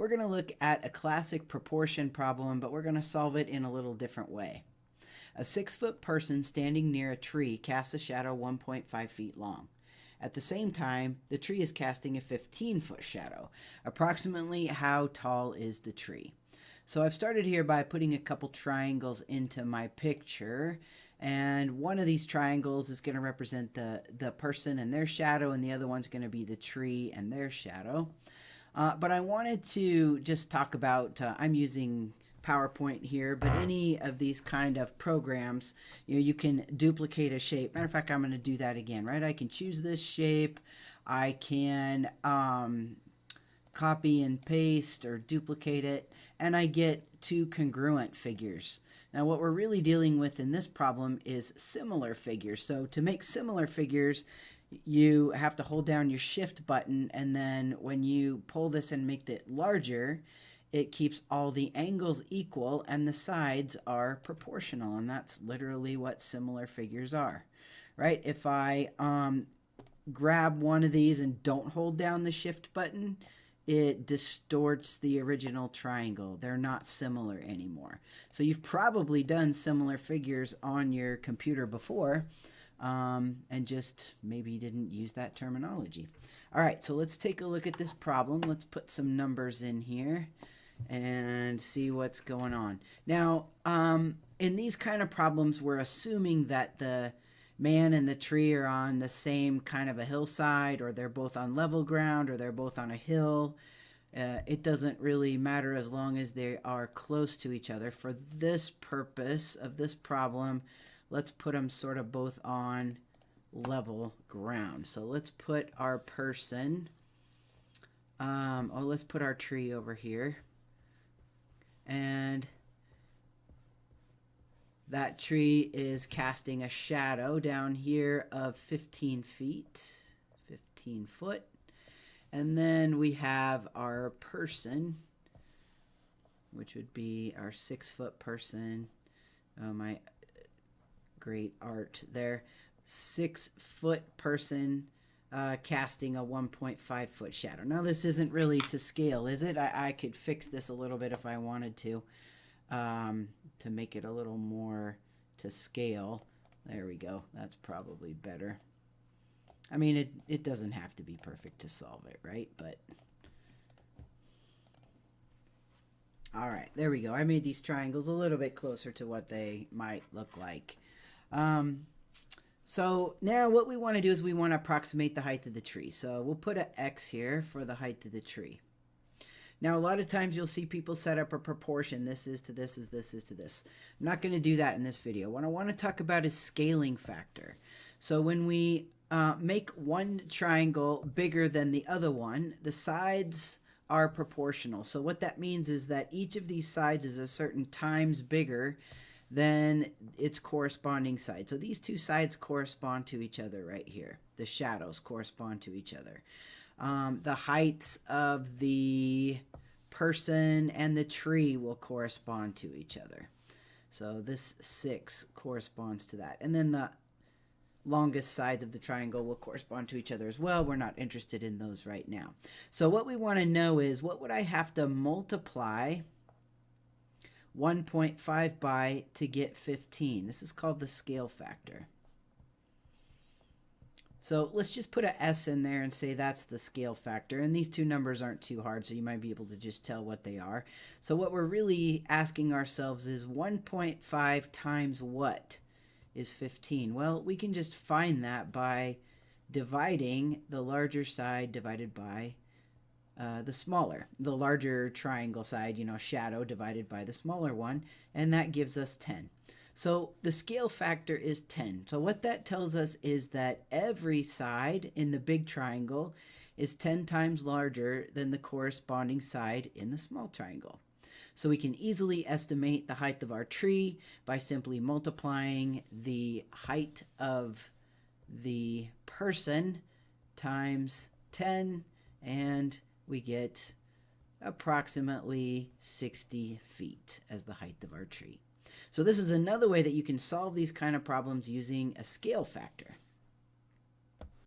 we're going to look at a classic proportion problem, but we're going to solve it in a little different way. A 6-foot person standing near a tree casts a shadow 1.5 feet long. At the same time, the tree is casting a 15-foot shadow. Approximately how tall is the tree? So I've started here by putting a couple triangles into my picture, and one of these triangles is going to represent the person and their shadow, and the other one's going to be the tree and their shadow. But I wanted to just talk about, I'm using PowerPoint here, but any of these kind of programs, you can duplicate a shape. Matter of fact, I'm going to do that again, right? I can choose this shape. I can copy and paste or duplicate it, and I get two congruent figures. Now, what we're really dealing with in this problem is similar figures. So to make similar figures, you have to hold down your shift button, and then when you pull this and make it larger, it keeps all the angles equal and the sides are proportional, and that's literally what similar figures are, right? If I grab one of these and don't hold down the shift button, it distorts the original triangle. They're not similar anymore. So you've probably done similar figures on your computer before, and just maybe didn't use that terminology. All right, so let's take a look at this problem. Let's put some numbers in here and see what's going on. Now, in these kind of problems, we're assuming that the man and the tree are on the same kind of a hillside, or they're both on level ground, or they're both on a hill. It doesn't really matter as long as they are close to each other. For this purpose of this problem, let's put them sort of both on level ground. So let's put our person, let's put our tree over here. And that tree is casting a shadow down here of 15 feet, 15 foot. And then we have our person, which would be our 6-foot person. Oh, my great art there. 6-foot person casting a 1.5 foot shadow. Now this isn't really to scale, is it? I could fix this a little bit if I wanted to make it a little more to scale. There we go. That's probably better. I mean, it doesn't have to be perfect to solve it, right? But all right, there we go. I made these triangles a little bit closer to what they might look like. So now what we want to do is we want to approximate the height of the tree. So we'll put an X here for the height of the tree. Now, a lot of times you'll see people set up a proportion. This is to this, is this is to this. I'm not going to do that in this video. What I want to talk about is scaling factor. So when we make one triangle bigger than the other one, the sides are proportional. So what that means is that each of these sides is a certain times bigger than its corresponding side. So these two sides correspond to each other right here. The shadows correspond to each other. The heights of the person and the tree will correspond to each other. So this 6 corresponds to that. And then the longest sides of the triangle will correspond to each other as well. We're not interested in those right now. So what we want to know is, what would I have to multiply 1.5 by to get 15? This is called the scale factor. So let's just put an S in there and say that's the scale factor. And these two numbers aren't too hard, so you might be able to just tell what they are. So what we're really asking ourselves is 1.5 times what is 15? Well, we can just find that by dividing the larger side divided by the larger triangle side, shadow divided by the smaller one, and that gives us 10. So the scale factor is 10. So what that tells us is that every side in the big triangle is 10 times larger than the corresponding side in the small triangle. So we can easily estimate the height of our tree by simply multiplying the height of the person times 10, and we get approximately 60 feet as the height of our tree. So this is another way that you can solve these kind of problems using a scale factor.